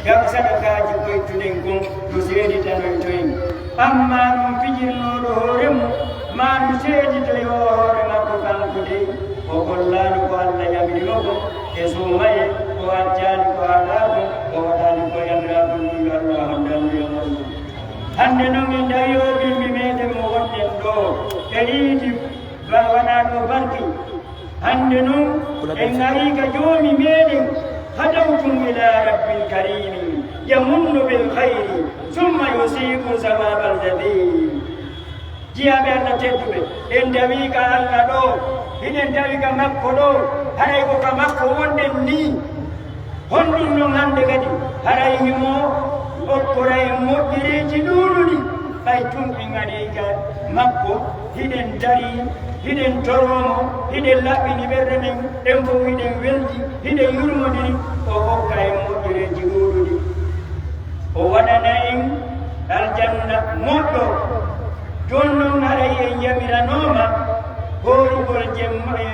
gam sadakaji koytuɗen gon to seeditanoytoyen amma ɗum fijirnoɗo hooremu ma ndu seeditoyo hoore makko kanko dey o gollani ko allah yamirimo ko e somaye o accani ko haɗako o waɗani ko yamiraɓe ndiyo allah hondandiyamolɗum hande noon en dayoɓimɓe meɗen mo wonɗen ɗo e yiidi waɗa ɗo barki hande noon en ari ka joomi meɗen هدوتم إلى رب كريم يمن بالخير ثم يصيب ثواب الجزيل جيابي أن تدبي إن دويك ألا دو إن دويك مكو دو هرأيك مكو وندن ني هندن نغند غدي هرأيه مو أكراي مجري جدولي فايتم إن غديك مكو هدن داري hiden toromo hiden laɓɓini ɓerde men ɗen fof hiden welji hiden yurmodiri o hokka en moƴƴereji ɗuɗuɗi o waɗana en aljanna moƴƴo jon noon haray en yamiranoma horugol jemma e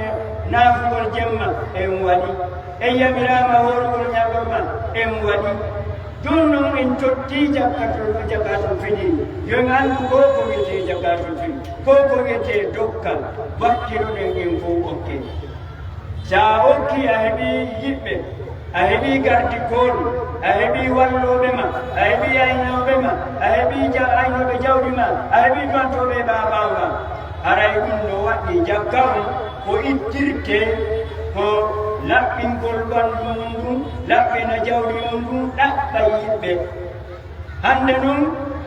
naafugol jemma en waɗi en yamirama horugol ñagorma en waɗi jon noon en totti jakatul fini yon andu ko ko wiyete jakatul fini ko ko wiyete dokkal wakkiruɗen en fof okke sa okki a heeɓi yiɓɓe a heeɓi gardikol a heeɓi walloɓe ma a heeɓi aynoɓe ma a heeɓi aynoɓe jawɗi ma a heeɓi duwantoɓe babaw ma aray ɗum no waɗɗi jakka on ko ittirte ko laɓɓingol ɓandu mum ɗum laɓɓina jawɗi mum ɗum ɗaɓɓa yiɓɓe hande noon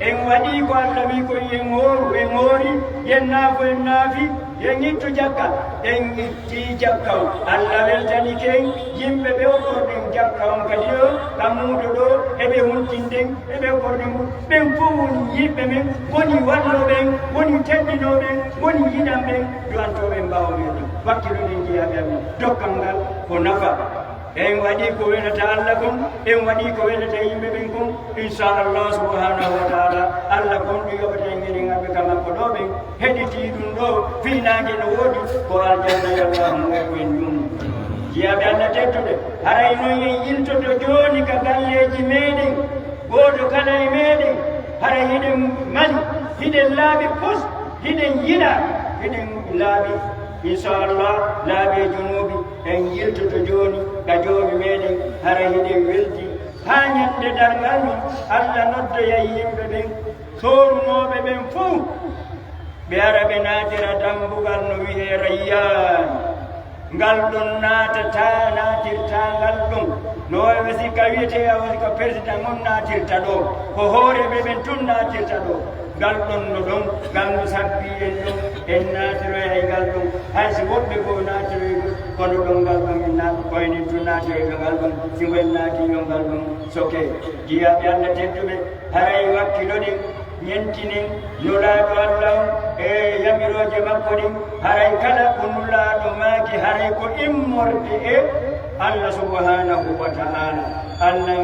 en waɗi ko allah wi ko en hooru en hoori yen naafo en naafi yen ittu jakka en itti jakka o allah weltani ken yimɓe ɓe okkorɗen jakka on kadi o kammuɗo ɗo eɓe huntinden eɓe okkorɗen ɓen fof woni yiɓɓe men woni walloɓen woni teddinoɓen woni yiɗanɓen duwantoɓe mbawmeɗen wakkiloɗen jeyaɓe amen dokkal ngal ko nafa en waɗi ko welata allah kon en waɗi ko welata yimɓe ɓen kon inchallah subhanahu wa taala allah kon ɗum yoɓata en enen aɓe kamakko ɗo ɓen heɗiti ɗum ɗo finague no woodi ko aljanna yallahu en ɗum jiyaɓe allah tedduɗe haray noon en yiltoto joni ka galleji meɗen goto kala e meɗen hara hiɗen mani hiɗen laaɓi pus hiɗen yiɗa hiɗen laaɓi inchallah laaɓe junubi en yiltoto joni ka joomi meɗen hara hiɗen welti ha ñande dargal ɗum allah noddoya yimɓe ɓen sorunoɓe ɓen fof ɓe ara ɓe naatira dambugal no wiye rayyan ngal ɗon naatata naatirta ngal ɗum no wawi sikka wiyete a wasika président on naatirta ɗo ko hooreɓe ɓen tun naatirta ɗo ngal ɗon no ɗon ngam no sabbi en ɗon en naatiroy hay ngal ɗon hayso woɓɓe goo naatiroy kono ɗon ngal ɗon en koyni tu naatiroyɓe ngal ɗon singo en naatino ngal ɗon soke jiyaɓe allah tedduɓe haray wakkilo ɗen ñentinen nulaaɗo allah e yamiroje makko ɗin haray kala ko nulaaɗo maaki haray ko immorde e allah subhanahu wa taala allah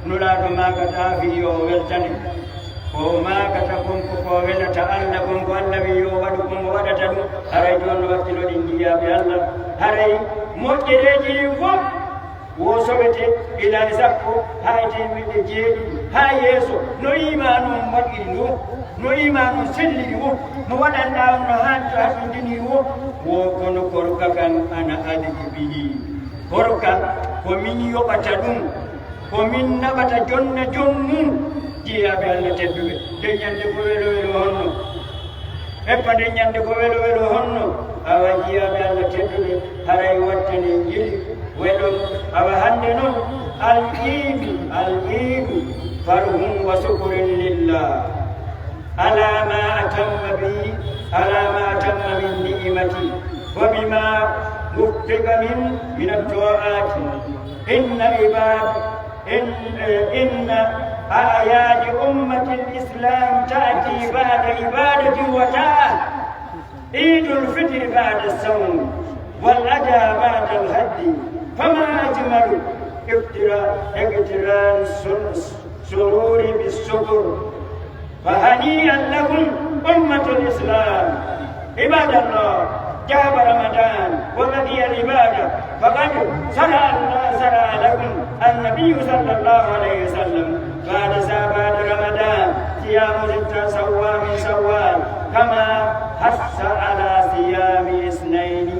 nulaaɗo maaka taafi yo weltane ko maakata konko ko welata allah konko allah wi yo waɗu konko waɗata ɗum haray jooni wakkilo ɗin jiyaɓe allah haray moƴƴereji ɗin fof wosoɓete ilani sappo ha temedde jeeɗiɗi ha yeeso no imanum waɗiri wo no imanum selliri wo no waɗanɗa no haɗɗindiniri wo kono korka kan ana adiki bihi korka komin yoɓata ɗum komin naɓata jonna jonnum jiyaɓe allah tedduɓe nde ñande ko welo welo honno heppa nde ñande ko welo welo honno awa jiyaɓe allah tedduɓe haray wattane jeli welo awa hande noon al-iidu farhum wa sukrin lillah ala ma atamma min ni'mati wa bima wuffiqa min at-ta'ati inna أعياد أمة الإسلام تأتي بعد عبادة وطاعة عيد الفطر بعد الصوم والأضحى بعد الحج فما أجمل اقتران السرور بالشكر فهنيئا لكم أمة الإسلام عباد الله جاب رمضان وبقي العبادة فقد شرع الله لكم النبي صلى الله عليه وسلم بعد رمضان صيام 6 شوال كما حث على صيام الاثنين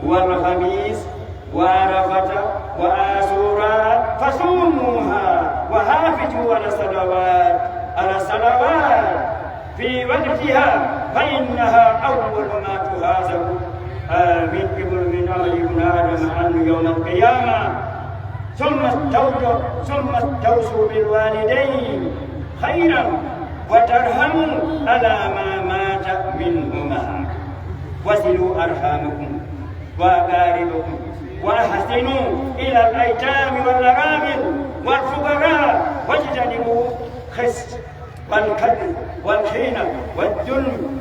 والخميس وعرفة وعاشوراء فصوموها وحافظوا على الصلوات في وقتها فإنها أول ما تحاسب من عمل ابن آدم عنه يوم القيامة ثم استوصوا بالوالدين خيرا وترحموا على ما مات منهما وصلوا أرحامكم وأقاربكم وأحسنوا إلى الأيتام والأرامل والفقراء واجتنبوا خس والكذب والخيانة والظلم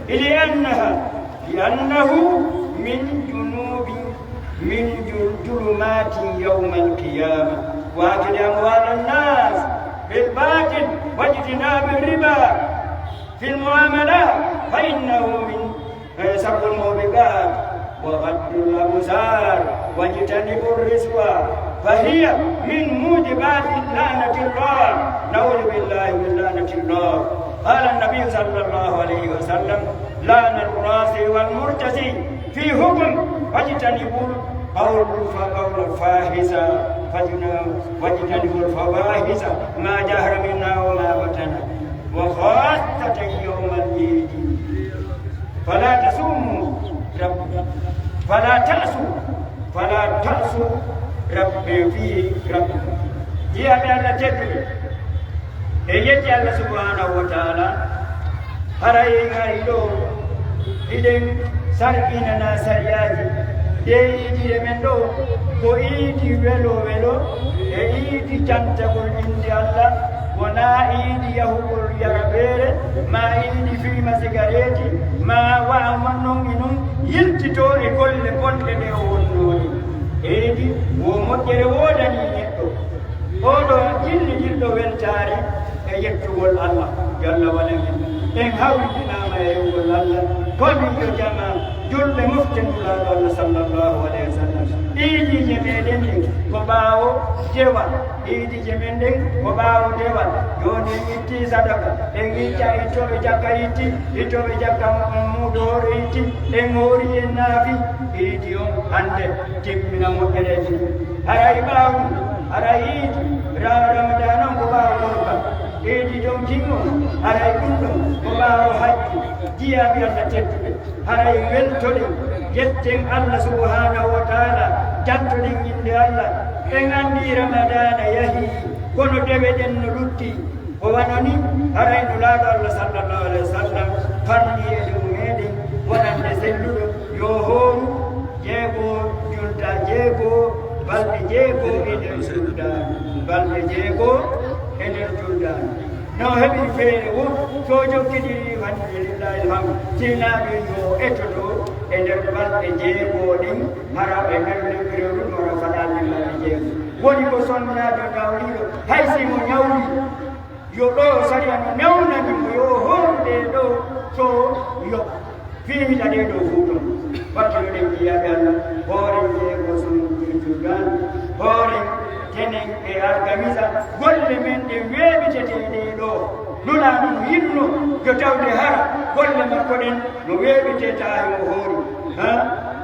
لأنه من ظلمات يوم القيامة وأكل أموال الناس بالباطل واجتناب الربا في المعاملات فإنه من سبب الموبقات وغض الأبصار واجتنبوا الرشوة فهي من موجبات لعنة الله نعوذ بالله من لعنة الله. قال النبي صلى الله عليه وسلم لعن الراسي والمرتسي في حكم واجتنبوا قول الفاحشة واجتنبوا الفواحش ما جهر منا وما بطن وخاصة يوم العيد فلا تصوموا فلا تأسوا ربي فيه ربكم جي أبي تدري يجي الله سبحانه وتعالى هراي غايدو إذن سرقنا سرياجي deyiɗi men ɗo ko iidi welo e iidi jantagol inde allah wona iidi yahugol yarabeere ma iidi fiima sigareti ma wa'ama non e non yiltito e golle bonɗe ɗe o wonnoni iidi wo moƴƴere woodani neɗɗo oɗo jilɗo weltare e yettugol allah yo allah waɗamen en hawridinama e rewgol allah komin yo jama julɓe moftendulaɗo allah sallllahu alayhi wa sallam iidije meɗen ɗen ko ɓaawo dewal iidije men ɗen ko ɓaawo dewal joni en itti sadaka en icca ittoɓe jakka itti ittoɓe jakka muɗooro itti en hoori en naafi iidi on hande timmina moƴƴereji haray ɓaawu haɗa iidi ramadan on ko ɓaawo gorka iidi ɗon timmo haray ɗum ɗon ko ɓaawo hajju jiyaɓe allah tedduɓe haray weltoɗen jetten allah subhanahu wa taala jantoɗen inde allah en andi ramadana yahi kono dewe ɗen no lutti o wanani haray no laaɗo allah sallllahu alayhi wa sallam farni e dow meɗen wonande selluɗo yo hooru balɗe jeego e nder juldani balɗe jeego e nder juldani no heɓi feere wo so jokkidiri hande lillahi lhamdu tinaɓe yo etoto e nder balɗe jeego ɗin hara ɓe rewɗum ora faɗalle balɗe jeego woni ko sonnaɓe gawriɗo hay simo ñawri yo ɗo sari ano newnanimo yo honde ɗo so yo fiiɗa ɗe ɗo fuuton wakkilo ɗen jiyaɓe allah hoore jeego sonnuji juldani hoore tenen e alkamisa golle men ɗe weeɓiteteɗe ɗo nuna ɗum yinno yo tawde hara golle makko ɗen no weeɓite tawi o hoori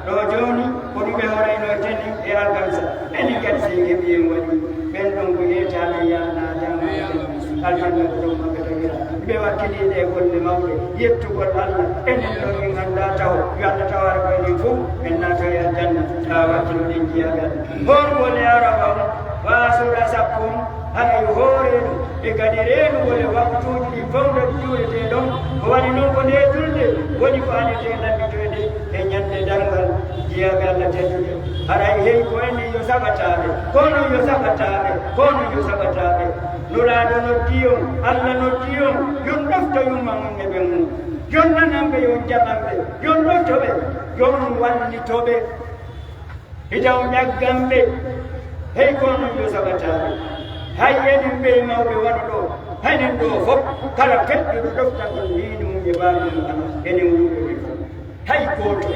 ɗo joni ko ɗum ɓe horeyno tenen e alkamisa enen kadi si heɓi en waɗi ɓen ɗon ko yeytame yana jama aljanna ko ɗon maɓe tawira ɓe wakkiliɗe e golle mawɗe yettugol allah enen ɗo en ganda taw yo allah tawara ko enen fof en nato e aljanna ta wakkilo ɗen jiyagal horgol e araba on wasura sappo on haɗay hooreɗo e kadi renugol e waktuji ɗi fawde juurete ɗon ko waɗi noon ko nde julde woni ko anete lammitoyde e ñande dargal jiyaɓe allah teddude haɗay hey ko enen yo saɓataɓe kono yo saɓataɓe kono yo saɓataɓe nulaɗo noddi on allah noddi on yon ɗofto yumma mum e ɓe mum jon nananɓe yon jaɓanɓe yon ɗoftoɓe jon wallitoɓe hidaw ñagganɓe hey kono yo saɓataɓe hay enen ɓe mawɓe waɗa ɗo hanen ɗo fof kala keɗɗuɗo ɗoftagol yiini mum e baabi mum enen wurɓe ɓe fof hay gooto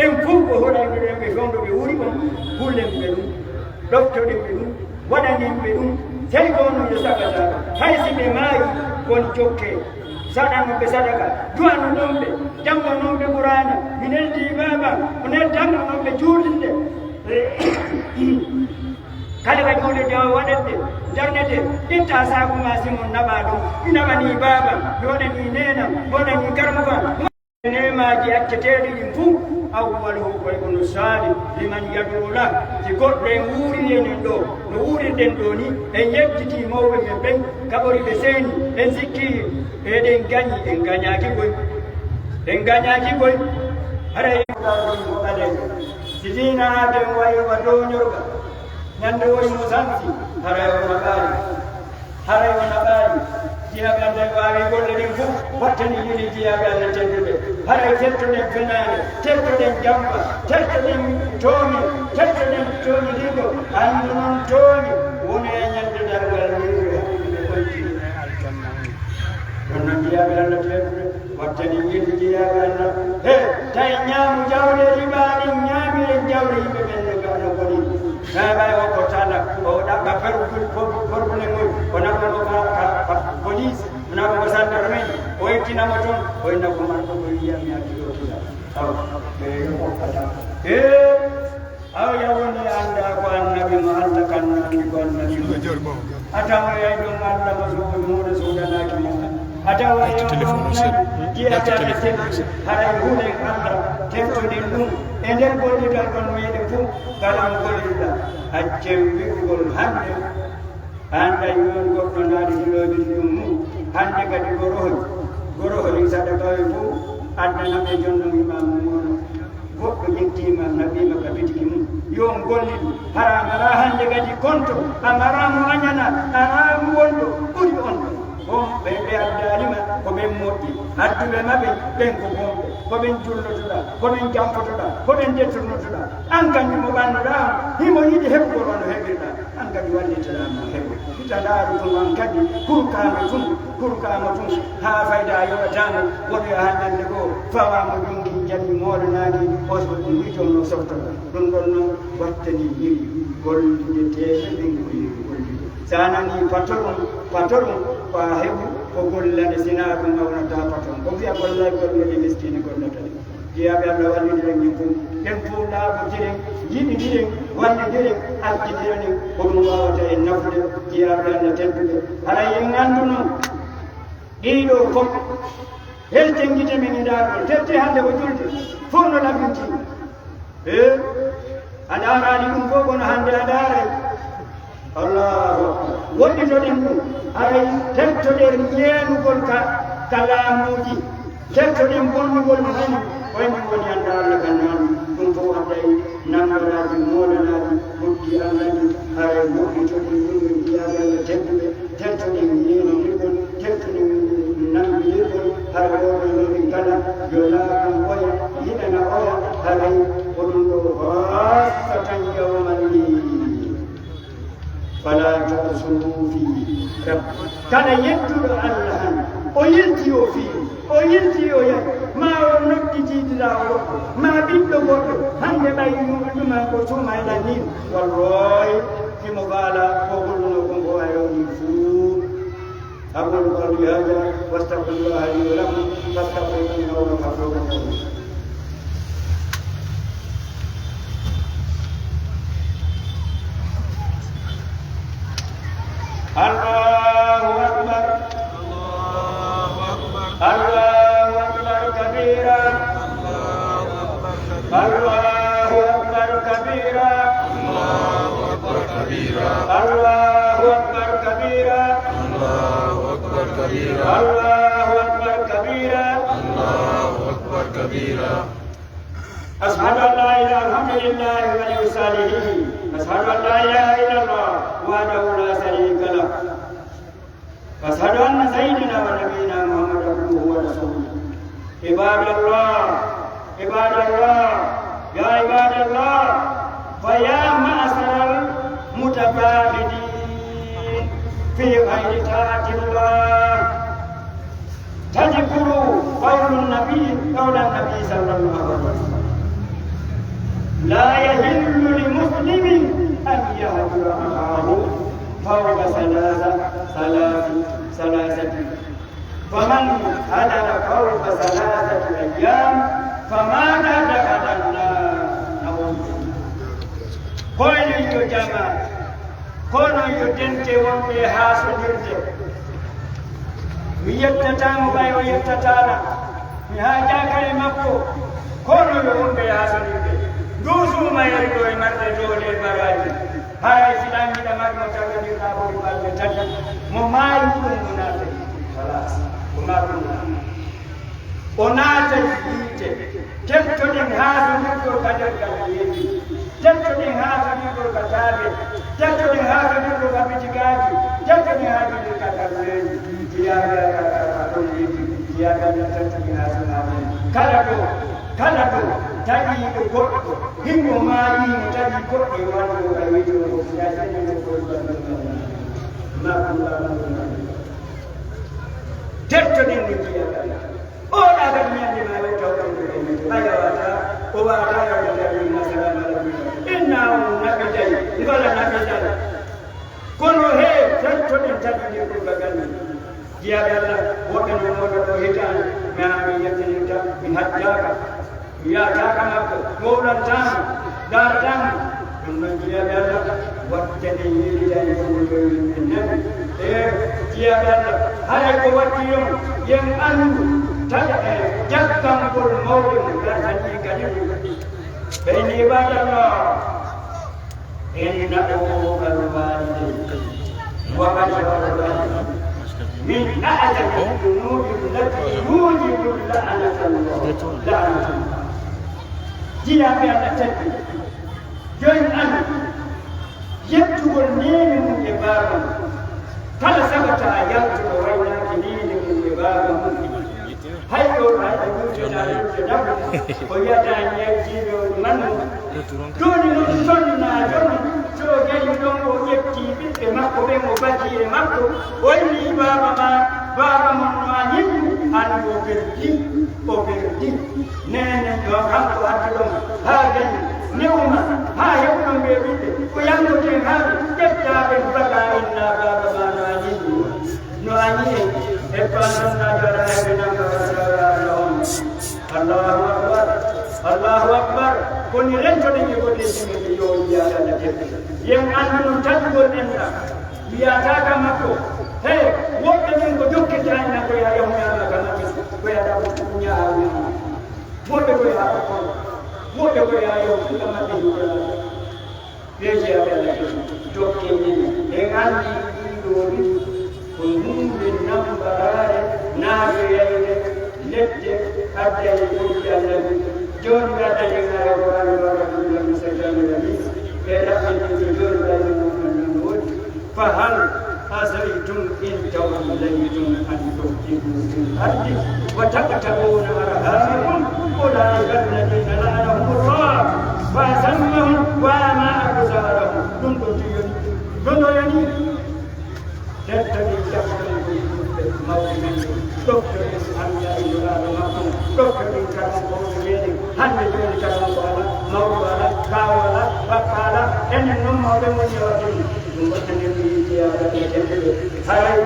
en fof ko hoɗaynoɗen ɓe fewdo ɓe wuri on hullen ɓe ɗum ɗoftoɗen ɓe ɗum waɗanimɓe ɗum tawi ko onon yo sakata hay si ɓe maayi won jokke saɗanoɓe sadaka duwanoɗon ɓe jangonon ɓe qur'ana mi neldi baba o neltanno noon ɓe juulinde kala ka juulide o waɗette darnete itta saku ma simon naɓa ɗum i naɓani baba mi waɗani nena mi waɗani garmuga nemaji acceteɗi ɗin fuu awwaluhu koye kono saali liman yad'u lah si goɗɗo en wuuri enen ɗo no wuurirɗen ɗo ni en yettiti mawɓe men ɓen kaɓori ɓe seeni en sikki eɗen gañi en gañaki koy haɗa ko ɓalejo si dinaade en wayiwa doñorga ñande woyno santi haray o naɓaali jiyaɓe ande wawi golle ɗin fof wattani yiɗi jiyaɓe allah tedduɓe haray tettoɗen fenaade tettoɗen jamba tettoɗen tooñiɗigo andu noon tooñi woni e ñande dargal wirre hakkude koytiri ɗon noon jiyaɓe allah tedduɓe wattani yiɗi jiyaɓe allah he tawi ñaamu jawle ribaɗin ñaamiren jawle yimɓe ɓen no gano goni naɓay o ko tala o ɗaɓɓa formule ngol o naɓɓamo ka police o naɓa ko gendarme o yettinamo toon o inna ko marko ko yiyami hakkilotila aw aw yawoni anda ko annabi mo allah kannami ko annabi atawa yay ɗum allah mo muɗo suudanaki mo atawa jiyaɓeɓe teddu haray huuɗen allah teftoɗen ɗum e nder gollital kon meɗen fof galam golliɗa accen wi'ugol hande anda yon goɗɗo naari hiloji ɗum mum hande kadi gorohoy sadakawe fof addanaɓe jonnon imamu mono goɗɗo yettima naɓima ka bitiki mum yo golli ɗum hara ngara hande kadi konto a ngaramo añana aramu wonɗo ɓuri on ɗo on ɓe addalima ko ɓen moƴƴi adduɓe maɓɓe ɓen ko gonɓe koɓen jullotoɗa koɓen jampotoɗa koɓen dettornotoɗa an kandi mo ɓannoɗa himo yiɗi heɓgol ono heɓirɗa an kadi walliteɗama heɓo itaɗaɗu tum an kadi kurkama tum ha fayda yoɓatamo woɗo ha ñande goo fawama ɗumki jaɓi moɗanaki osɓo ɗum witonno softoɗa ɗum ɗon noon wattani yiri gollide teɓe ɓen ko yiri gollide sa nani patorum ko heɓu ko gollade sina ɗum awnata patron ko wiya gollay gollede miskine gollata ɗe jeyaɓe allah wallidiren ñin fof ɓen fof laaɓodiren yiɗidiren wallidiren aljidiren ko ɗum wawata en nafude jeyaɓe allah tedduɓe haɗa yen gandu noon ɗiɗo fof helten guite men iɗaɗo tette hande ko julde fof no laɓintima a darani ɗum fof kono hande a daray allahu akbar woɗɗitoɗen ɗum aray tettoɗen ñeenugol ka laamuji tettoɗen bonnugol hani koymin woni anda allah kan noon ɗum fof adday nangaraji moɗanaji moƴƴi allahji haray woɗɗitoɗen ɗumen jiyaɓe allah tedduɓe tettoɗen ñeenudirgol tettoɗen nangidirgol haray oɗonoɗen kala yo laakam oya yiɗana oya haray oɗum ɗo hassatan yawmalli fala tasuu fi rab kada yettuɗo allah han o yelti o fi o yelti o yahi ma o nodditiɗira o woɗɗo ma ɓiɗɗo goɗɗo hande ɓayɗuma ko sumayla nin walloy himo faala ko golluno ko ngo ayoni fuu aqulu qawli hada wastaghfirullah li wa lakum fastaghfiruhu innahu ghafurur rahim Allahu Akbar Allahu Akbar kabira Allahu Akbar kabira Allahu Akbar kabira Allahu Akbar kabira Allahu Akbar kabira Allahu Akbar kabira Allahu Akbar kabira Ashhadu an la ilaha illallah wa la salihin أشهد أن لا إله إلا الله وحده لا شريك له أشهد أن سيدنا ونبينا محمد عبده ورسوله عباد الله يا عباد الله فيا معشر المتفاقدين في غير طاعة الله تذكروا قول النبي صلى الله عليه وسلم لا يحل لمسلم أن يهجر أخاه فوق ثلاثة فمن هدر فوق 3 أيام فمات دخل النار kono yo jama kono yo dente wonɓe hasodirde mi yettatamo ɓay o yettatana mi haajakale makko kono yo wonɓe hasodirde duusuma yerɗo e marɗe doole baraji hay siɗangiɗa marmo tawadirɗa ɓori balɗe tati mo maayi ɗum mo naata halas ko maɗum o naata yiite tettoɗen hasodirɗo kadergal yeeji tettoɗen hasodirɗo ka taaɓe tettoɗen hasodirɗo ka mitigaji tettoɗen hasodirɗo ka karleji jiyaga ɗon yeeji jiyaga tettoɗen hasonamen kala ɗo taƴiɗo goɗɗo himmo maayimo taƴi goɗɗo e wanɗo a wiiɗo yasenene tettoɗen no jiyaga oɗa kadi ñande ma yo tawɗo ayawata o wata yawdataɗum assalamu aleykum inna o naɓiday ngala naɓiday kono he tettoɗen taƴiɗe ɗum bagalni jiyaɓe allah woɓɓe no moɗo ɗo hitani mi ami yettinirta mi haddaka mi yataka makko mowɗantama daratama ɗum noon jiyaɓe allah wattane yiɗiɗani fomoyoyimɓe nabi e jiyaɓe allah haray ko watti yon yen andu jaggangol mawɗe mo gatani kadi ɓeyni ibadallah inna uqal walidayni wa ashraru min a'zami dhunubi allati yujibu la'natullah jiyaɓe allah teddi joni andu yettugol nene mum e baba mum kala sabata a yaltuɗo waynaki nene mum e baba mum hayɗo hayɗo yurtetaɗe daɓo o yiyata ñewjiɓe manno joni noon sonna joni so gari ɗon o ƴetti ɓiɓɓe makko ɓen o bati e makko o inni baba mon no a yimmi andi o berdi nene ɗo kanko addi ɗon ha gani newma ha heɓɗon ɓe ɓiɓɓe ko yangoten haɓe ƴettaɓe baga inna baba ma no a yimmi no a yiye e panannaɗoɗaɓe namba Allahu akbar koni rentoɗen e goɗɗe simɓe yo yiyaɗaɗa tedde yen andu ɗum taggol enɗa wiyataka makko he woɓɓe min ko jokkitaina koya yahuyama kamaɓe koyaɗa ñaawi woɓɓe koya okon woɓɓe koya yo fuɗa maɓɓe yuɗaa ɓejeyaɓe ala jokkeni en andi ɗiɗoɗi ko humɓe nambarare naaɓe yayde ledde adda e ɓurdi annabi joni gaɗaɗe ngara qur'an waɗaɗuɗa musajjami rami ɓe ɗaɓɓinɗo joni gaɗe mumen woodi fa hal asaytum in tawallaytum an tufsidu fil ardi wa taqta'una arhamakum ulaika alladina la'anahumullah fa asammahum wa ama absarahum ɗum ɗo tiyoni ɗon ɗo yani tettani jaɓɓan mawɓe men ɗoftoɗen anda e yoraɗo makko ɗoftoɗen karam mawɓe meɗen hande joni karam ko ala mawɗo ala kawo ala bakka ala enen noon mawɓe mon yewateni ɗum wattanen jiyaɗaɗe temɓeɓe haray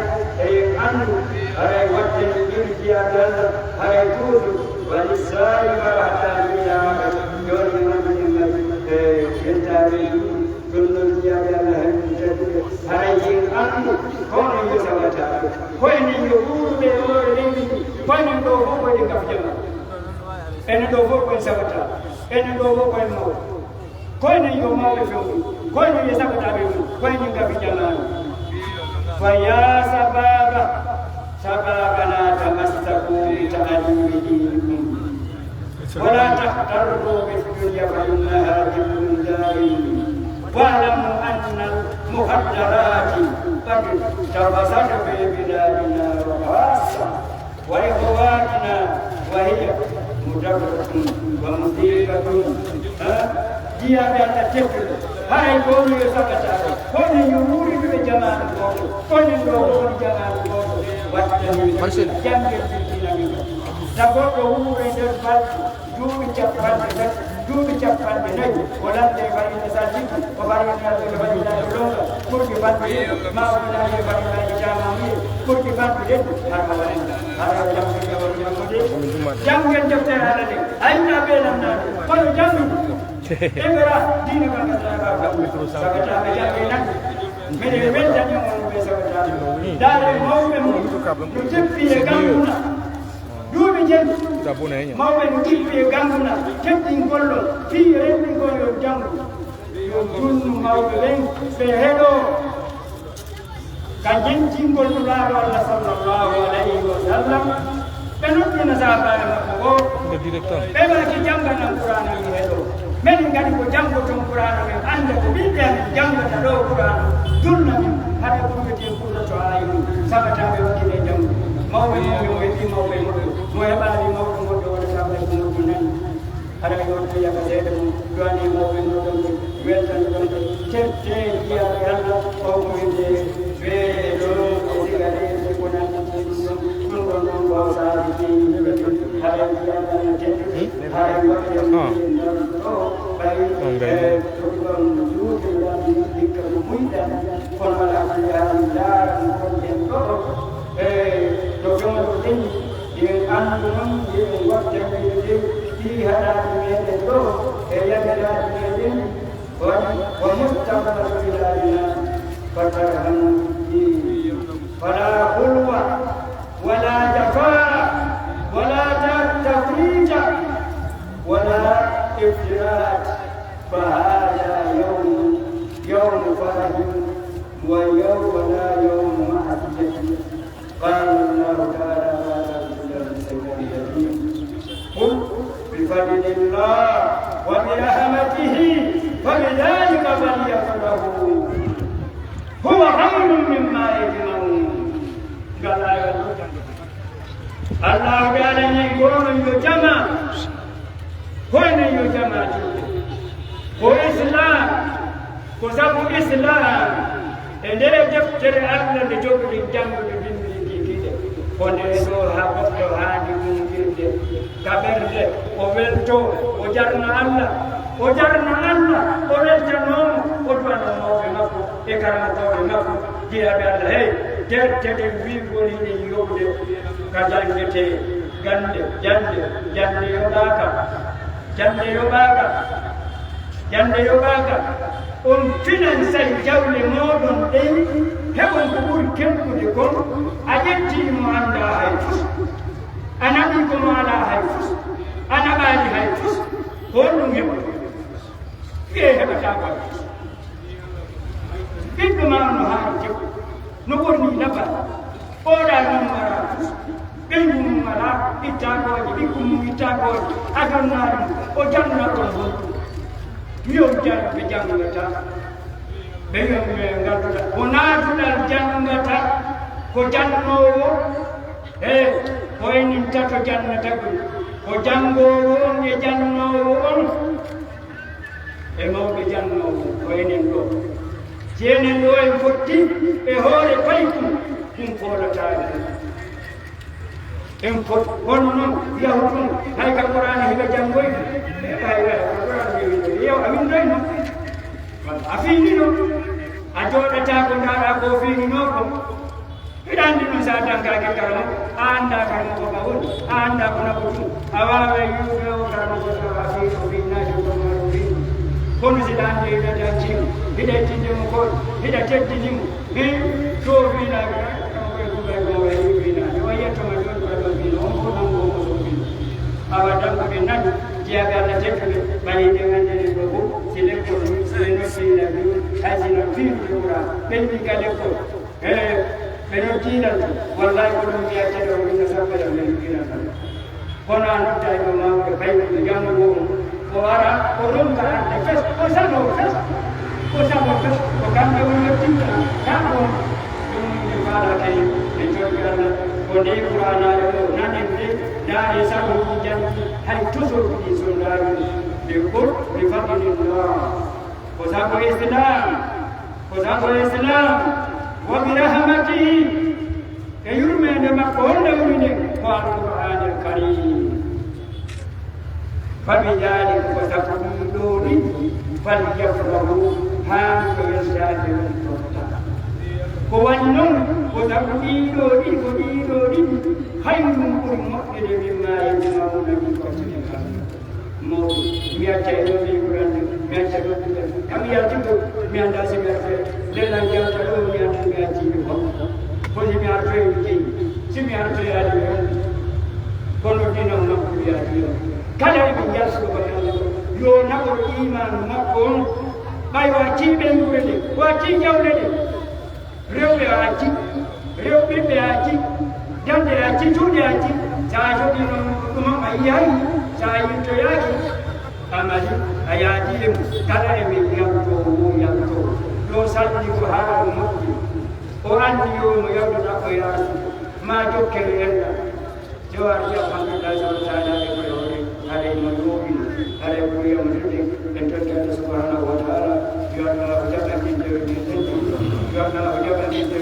eyen andu haray wattene ɓiri jiyaɓe allah haray tuudu walissari marahaɗamiyaɓe joni mamɗenen e yentaɓe ɗum noon jiyaɓe allah haymum tedduɓe haray yen andu kono yo tawataɓe koyenen yo ɓuuruɓe ɗoore leydi ndi koynen ɗo fof koyɗe gaf jama enen ɗo fof koye sabata enen ɗo fof koye mawɓe koynen yo mawɓe fewɗi koynen yo sabataɓe mum koynen gafi jamanu fa ya sababana tamassaku bi ta'alimi dinikum wala tahtarru bis dunya fa innaha jibun darim واعلموا ان المخدرات قد تفسد في بلادنا وخاصه واخواتنا وهي مدرة ومصيبة jiyaɓe allah teftude hay gono yo sakataɓe kono yo wuuriɓe ɓe jamanu goto kono ɗo woni jamanu goto wattani jangel ɗiɗinamin ta goɗɗo wuure nder balɗe duuɓi capanɗe tati duuɓi capanɗe nayi o ladde farilla salliki o farillade farillaji longa ɓurɗi battude mawɗinaji farillaji jamamuye ɓurɗi battude hara waɗa hara jamde jawol jammude jangen deftere haala nde ayna ɓe namnade kono jangude ɓe gara diina kankaaa sagataɓe jange nan mbeɗe weldani on ɓe sagataɓe daare mawɓe mum no jeppi e ganduna duuɓi jeɗɗi mawɓe no jippi e ganduna teddingollo fii renndingol yo janngu yo junnu mawɓe ɓen ɓe heɗo ka jentingol nulaaɗo Allah sallllahu alayhi wa sallam ɓe noddina sahabaɓe makko o ɓe waki jannganan qur'ana mi heɗo min kadi ko janngoton qur'ana men annda ko ɓiɓɓe amen janngata ɗo qur'ana junna min haɗa ɓurgete kurrato ayni sabataɓe wakkile janngu mawɓe mawɓe mo heɓi mawɓe moɗo mo heɓaani mawɗo moɗo waɗataɓe ko moɗo nani haɗa yonto yaka seeɗa mum duwani mawɓe moɗon weltan ɗonɗe tette jiyaɓe Allah o ko winde weere ɗo o sigaɗeɗe ko nandite ɗum ɗon ɗon ɗon saabi fi haɗa jiyaɗana teddude haɗa waɗe ɗo ɓayi ɗon juuɗeɗan dikka ko muyɗan kono wala ko yaani laaran konɗen ɗo to jomoɗo ɗeni yen anndu noon yen wattaniɗe ɗi haɗaɗi meɗen ɗo e yagiraɗi meɗen wa mustaqbal biladina fatarhamdi wala hulwa wala jafaa wala tafrija wala iftirat fahada yawmu farajin wa yawma yawmu mahajjati قال الله تعالى قل بفضل الله وبرحمته فبذلك فليفرحوا هو خير مما يجمعون قال الله تعالى يقول يجمع وين يجمع هو إسلام وسبب إسلام إذا جبت الله لجبر الجنب wonde ɗo ha goɗɗo haandi mumdirde kaɓerde o welto o jarna Allah o weltanoomo o duwano mawɓe makko e karamatawɓe makko jiyaɓe Allah hey tertede wigoliɗen yobde ka jangete jande yoɓaka on finan say jawle moɗon ɗen heɓon ko ɓuri kenɗude kon a ƴettimo annda hay fus a naɓi komo ala hay fus a naɓaali hay fus honɗum heɓoto wiye heɓatako hay fus ɓiɗɗo ma no haani teɓo no ɓorni naɓa oɗa ɗum wara fus ɓeydu mum ala ittakoje ɓikku mum ittakoje a donnaɗum o janna ɗon honɗum wiyon jan ɓe janngata ɓe wiyon ɓe ngadduɗa ko naatuɗal janngata ko jannowo ko enin tato jannata ɗum ko janngowo on e jannowo on e mawɓe jannowo ko enen ɗo si enen ɗo en fotti e hoore paytum ɗum foolataade en fot kono noon yahu ɗum hay ka qur'ana hiɓe janngoyde yo a windoyno a fiinino a jooɗata ko ndaɗa ko fiinino ko hiɗa anndi ɗum sa dankake karamo a annda karamo ko ka woni a annda ko nako ɗum a waawa yiwɓe o karamo koa fiino fiinaji komaɗo fiino kono siɗa anndi hiɗa dancimo hiɗa ettindemo koɗo hiɗa teddinimo to fiinaji kamo koye kuɓaymo wayi fiinaji o yettoma joni koɗo fiino on ko nangomo so fiino awa dankoɓe nani jiyaɓe Allah tedduɓe ɓayde gandene ɗo fof si lekkol ɓe noddina ɗum haysino fiiɗude ɓura ɓenni ka lekkol ɓe noddinan wallahi ko ɗum mbiya teɗo wino sabbere ɓe noddinan tan kono a nodda e ɗo mawɓe bayɗuɓe jamgo on o ara o ronka arde fes o sano fes ko kamɓe o noddinta kamɓe on ɗum ɓe faala kay e joɗɓe Allah ko nde qur'anaɗe ɗo nanen de daari sabuji jangi hay toujours ɗi sondari de gol de fadlillah ko sago islam wa bi rahmatihi e yurmede makko honde woni nde ko alqur'an al karim فبذلك فتقولون فليفرحوا هام بالله والقرآن كوانون وتقولون خير المؤمن مما يجمعون من قتل mau biar cahaya ni bukan biar cahaya kami yang itu biar dah sebiar dan lagi yang terlalu biar biar cahaya kau ni biar cahaya ni sebiar cahaya ada kalau di nama biar dia kalau ini biar sebab yo nak beriman makon bayi wajib dan boleh wajib jauh lagi real wajib real wajib jangan wajib tu wajib saya di rumah ayah saya itu lagi amali ayati kala emi yang to lo salli ko haram mukti o andi yo mo yawdo na ko ya ma jokkere enda jawar ya alhamdulillah ta'ala e ko yore ale mo yobi ale ko yam de en to Allah subhanahu wa ta'ala ya Allah jalla min de ya Allah jalla min de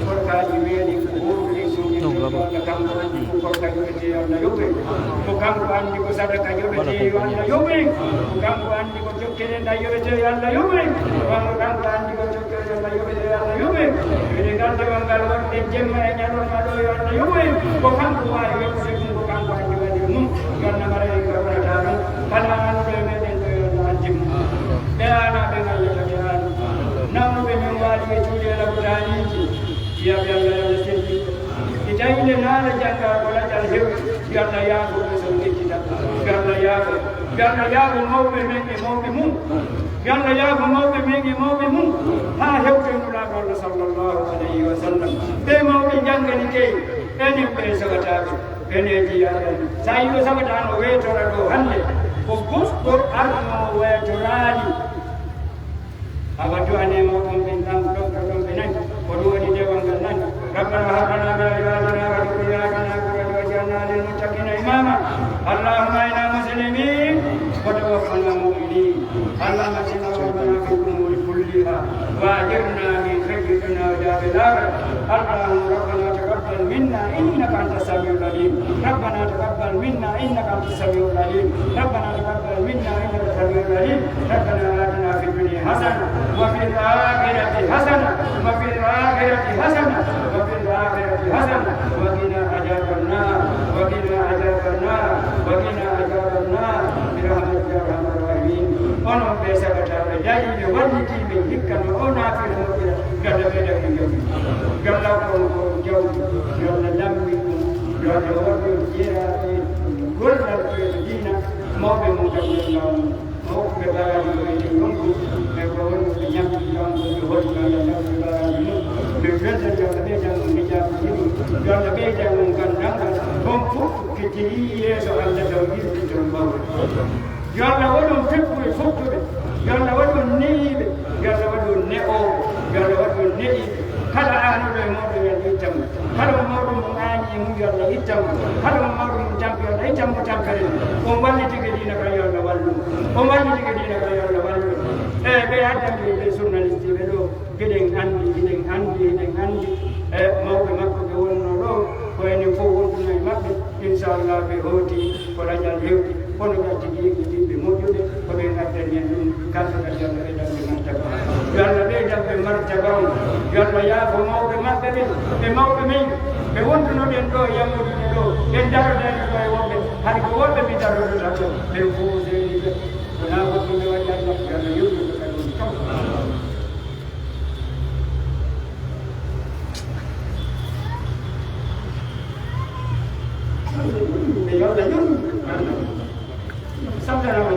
ko ka ji meni ko ni so ni ko kam ko ka ji Allah yobe bukan andi ko sadaka yobe Allah yobe bukan andi ko jokkere nda yobe Allah yobe bukan andi ko jokkere nda yobe Allah yobe ini kan dewangal wadde jemma e nyalo mado Allah yobe bukan ko wa yobe bukan ko andi wadi mum yonna mare ko wala tan kala anu be meden to Allah jim be ana be Allah jalan namu be min wali be tude la budani ya be Allah yasenti itaile nala janga ko la jal hew yalla yaago so ngejita yalla yaago mawbe men e mawbe mum yalla yaago mawbe men e mawbe mum ha hewte nula Allah sallallahu alaihi wasallam be mawbe jangani kay eni be sagatabe eni jiyaade sayo sagatano wetora do hande ko gusto arno wetorali abadu ane mawbe ben tan do benan ko do woni de wangal nan rabbana habana ma ya'lana wa qur'ana للمتقين إماما اللهم إنا مسلمين وتوفنا مؤمنين اللهم إنا ربنا في الأمور كلها وأجرنا من خزي وعذاب الآخرة اللهم ربنا تقبل منا إنك أنت السميع العليم ربنا تقبل منا إنك أنت السميع العليم ربنا تقبل منا إنك أنت السميع العليم ربنا آتنا في الدنيا حسنة وفي الآخرة حسنة وفي الآخرة حسنة وفي الآخرة حسنة وقنا عذاب النار وقنا عذاب النار وقنا عذاب النار برحمتك يا ارحم الراحمين ono besa kata jadi wajib menghikam ona fi al-mudira gada beda hiyo gada ko jauh gada lambi gada wadu jira gurna fi dina mau be mudalla mau be bala ni nungu me ko wonu nyam nyam ko holla ya nabi bala ni be besa gada beda ni jam ni gada beda ngandanga bompu kitiri yeso Allah dawir tumbaw yalla wadon fekkude fottude yalla wadon neyiɓe yalla wadon ne'oɓe yalla wadon neɗiɓe kala anuɗo e mawɗo yalla ittanmo kala mo mawɗo mo ŋaañi e mum yalla ittanmo kala mo mawɗo mo tampi yalla ittanmo tampere on wallitike dina ka yalla wallum on wallitike dina ka yalla wallum e ɓe addande ɓe journaliste ɓe ɗo geɗen andi e mawɓe makko ɓe wonno ɗo ko enen fof wonduno e maɓɓe inchallah ɓe hooti ko dañal hewti kono gatti yigitiɓe moƴƴuɓe koɓe gaddani en ɗum kaltoɗa yalla ɓeydanɓe martaba yalla ɓeydanɓe martaba on yalla yaafo mawɓe maɓɓe ɓen e mawɓe men ɓe wondunoɗen ɗo yammuɗine ɗo ɓen darodani ɗo e woɓɓe hay ko woɓɓe mi darodota ɗo ɓen fof seni ɓe wona woɓɓe ɓe waɗi allah yalla yewɗuɓe kadi on kam yalla yewɗuɓe Sampai nama